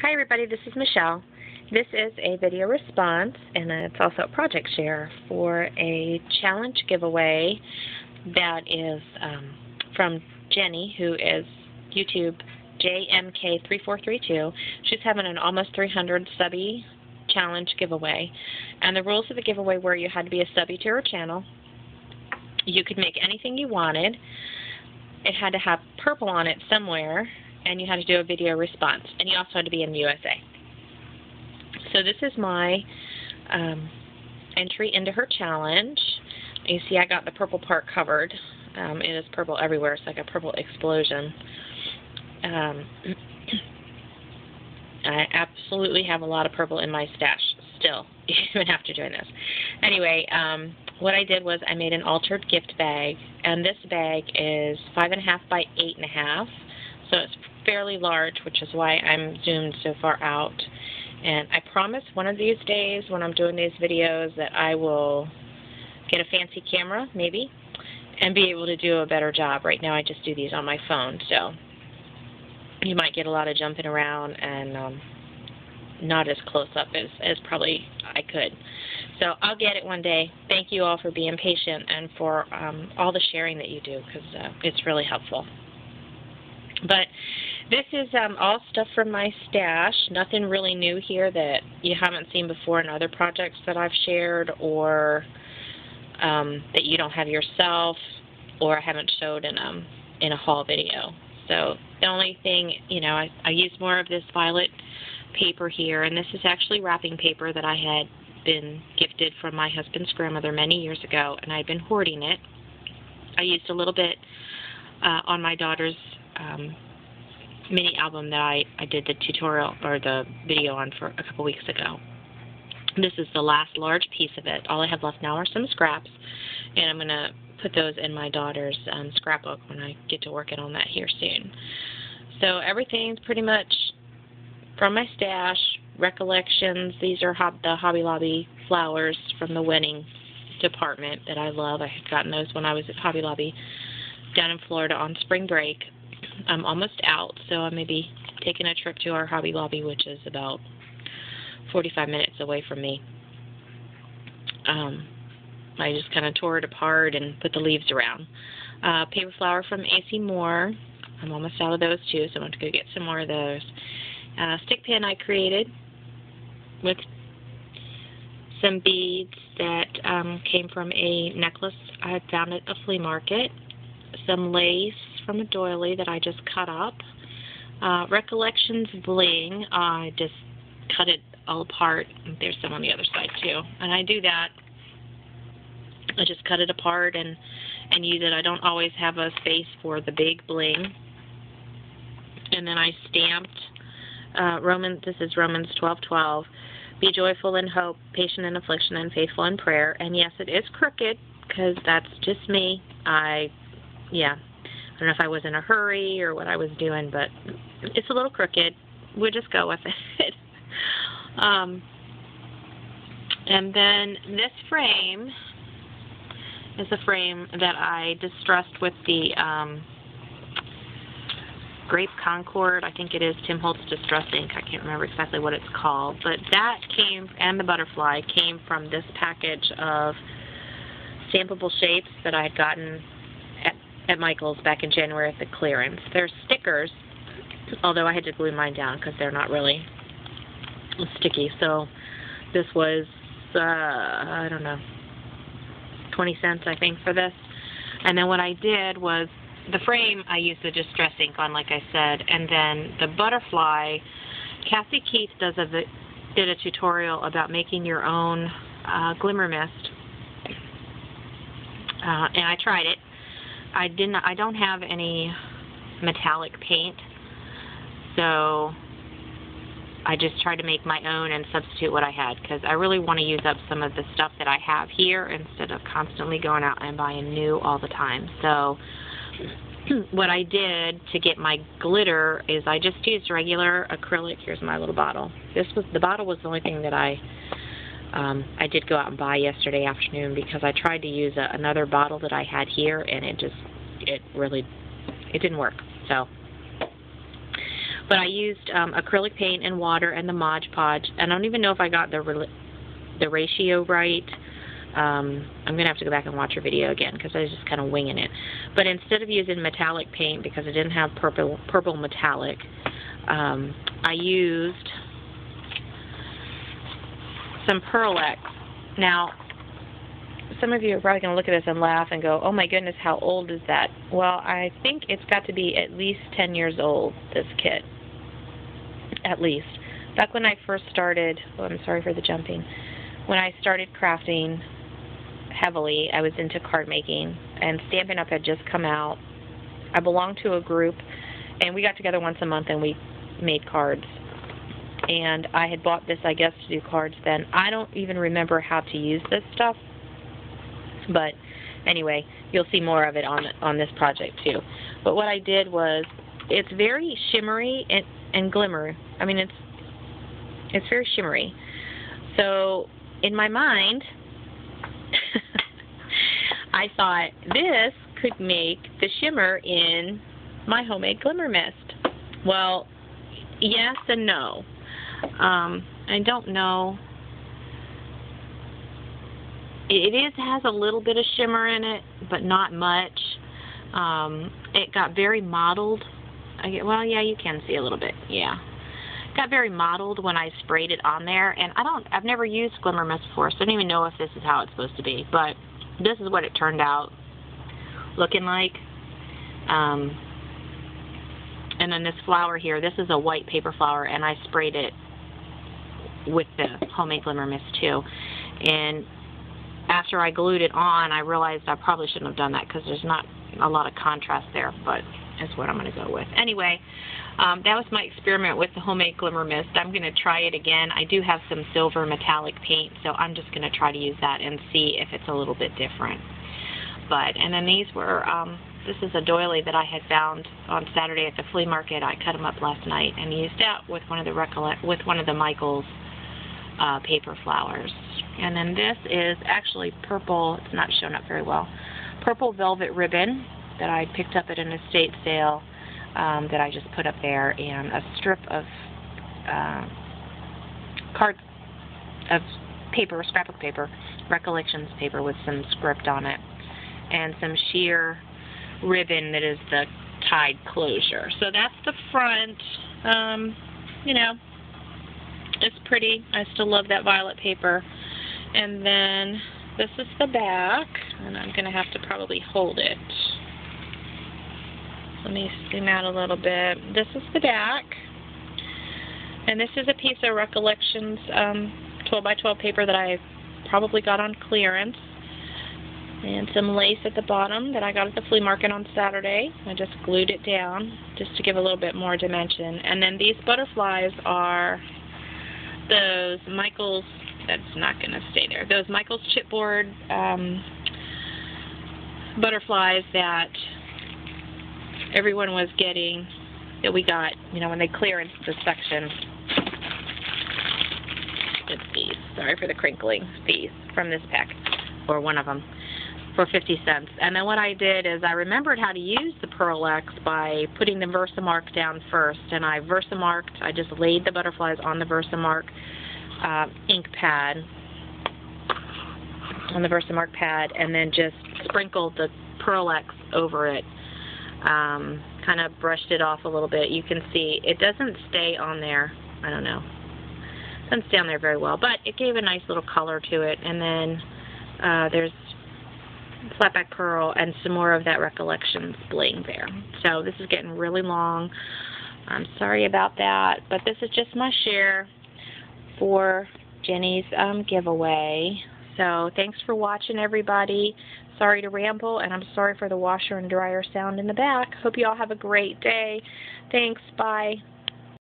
Hi everybody, this is Michelle. This is a video response and it's also a project share for a challenge giveaway that is from Jenny, who is YouTube JMK3432. She's having an almost 300 Subbie challenge giveaway, and the rules of the giveaway were you had to be a Subbie to her channel. You could make anything you wanted. It had to have purple on it somewhere, and you had to do a video response, and you also had to be in the USA. So this is my entry into her challenge. You see I got the purple part covered. It is purple everywhere. It's like a purple explosion. I absolutely have a lot of purple in my stash still, even after doing this. Anyway, what I did was I made an altered gift bag, and this bag is 5.5 by 8.5. So it's fairly large, which is why I'm zoomed so far out. And I promise one of these days when I'm doing these videos that I will get a fancy camera, maybe, and be able to do a better job. Right now I just do these on my phone, so you might get a lot of jumping around and not as close up as probably I could. So I'll get it one day. Thank you all for being patient and for all the sharing that you do, because it's really helpful. But this is all stuff from my stash, nothing really new here that you haven't seen before in other projects that I've shared, or that you don't have yourself, or I haven't showed in a haul video. So the only thing, you know, I use more of this violet paper here, and this is actually wrapping paper that I had been gifted from my husband's grandmother many years ago, and I'd been hoarding it. I used a little bit on my daughter's mini album that I did the tutorial or the video on for a couple weeks ago. This is the last large piece of it. All I have left now are some scraps, and I'm going to put those in my daughter's scrapbook when I get to working on that here soon. So everything's pretty much from my stash, recollections. These are the Hobby Lobby flowers from the wedding department that I love. I had gotten those when I was at Hobby Lobby down in Florida on spring break. I'm almost out, so I may be taking a trip to our Hobby Lobby, which is about 45 minutes away from me. I just kind of tore it apart and put the leaves around. Paper flower from AC Moore. I'm almost out of those too, so I'm going to go get some more of those. Stick pin I created with some beads that came from a necklace I had found at a flea market. Some lace from a doily that I just cut up. Recollections bling, I just cut it all apart. There's some on the other side too. And I do that. I just cut it apart and use it. I don't always have a space for the big bling. And then I stamped this is Romans 12:12. Be joyful in hope, patient in affliction, and faithful in prayer. And yes, it is crooked, because that's just me. I don't know if I was in a hurry or what I was doing, but it's a little crooked. We'll just go with it. And then this frame is a frame that I distressed with the Grape Concord. I think it is Tim Holtz Distress Ink. I can't remember exactly what it's called. But that came, and the butterfly, came from this package of stampable shapes that I had gotten at Michael's back in January at the clearance. They're stickers, although I had to glue mine down because they're not really sticky. So this was, I don't know, 20 cents I think for this. And then what I did was, the frame I used the Distress Ink on, like I said, and then the butterfly, Cassie Keith did a tutorial about making your own glimmer mist, and I tried it. I don't have any metallic paint, so I just tried to make my own and substitute what I had, because I really want to use up some of the stuff that I have here instead of constantly going out and buying new all the time. So what I did to get my glitter is I just used regular acrylic. Here's my little bottle. The bottle was the only thing that I did go out and buy yesterday afternoon, because I tried to use another bottle that I had here, and it didn't work. So But I used acrylic paint and water and the Mod Podge. And I don't even know if I got the ratio right. I'm going to have to go back and watch your video again because I was just kind of winging it. But instead of using metallic paint, because it didn't have purple metallic, I used some Pearl X. Now, some of you are probably going to look at this and laugh and go, oh my goodness, how old is that? Well, I think it's got to be at least 10 years old, this kit. At least. Back when I first started, oh, I'm sorry for the jumping, when I started crafting heavily, I was into card making, and Stampin' Up! Had just come out. I belonged to a group, and we got together once a month and we made cards. And I had bought this, I guess, to do cards then. I don't even remember how to use this stuff. But anyway, you'll see more of it on this project too. But what I did was, it's very shimmery and glimmer. I mean, it's very shimmery. So in my mind, I thought this could make the shimmer in my homemade glimmer mist. Well, yes and no. I don't know. It has a little bit of shimmer in it, but not much. It got very mottled. Well, yeah, you can see a little bit. Yeah, it got very mottled when I sprayed it on there, and I've never used glimmer mist before, so I don't even know if this is how it's supposed to be. But this is what it turned out looking like. And then this flower here, this is a white paper flower, and I sprayed it with the homemade glimmer mist too. And after I glued it on, I realized I probably shouldn't have done that because there's not a lot of contrast there, but that's what I'm going to go with. Anyway, that was my experiment with the homemade glimmer mist. I'm going to try it again. I do have some silver metallic paint, so I'm just going to try to use that and see if it's a little bit different. And then these were, this is a doily that I had found on Saturday at the flea market. I cut them up last night and used that with one of the Michaels paper flowers. And then this is actually purple, it's not shown up very well, purple velvet ribbon that I picked up at an estate sale that I just put up there, and a strip of paper, scrapbook paper, recollections paper with some script on it, and some sheer ribbon that is the tied closure. So that's the front. You know, it's pretty. I still love that violet paper. And then this is the back, and I'm going to have to probably hold it. Let me zoom out a little bit. This is the back, and this is a piece of Recollections 12 by 12 paper that I probably got on clearance, and some lace at the bottom that I got at the flea market on Saturday. I just glued it down just to give a little bit more dimension. And then these butterflies are those Michaels. That's not going to stay there. Those Michaels chipboard butterflies that everyone was getting, that we got, you know, when they clearanced the section. It's these. Sorry for the crinkling. These from this pack, or one of them, for 50 cents. And then what I did is I remembered how to use the Pearl X by putting the Versamark down first. And I just laid the butterflies on the Versamark ink pad, on the Versamark pad, and then just sprinkled the Pearl X over it. Kind of brushed it off a little bit. You can see it doesn't stay on there. I don't know. It doesn't stay on there very well, but it gave a nice little color to it. And then there's flatback pearl and some more of that Recollections bling there. So this is getting really long. I'm sorry about that, but this is just my share for Jenny's giveaway. So thanks for watching, everybody. Sorry to ramble, and I'm sorry for the washer and dryer sound in the back. Hope you all have a great day. Thanks. Bye.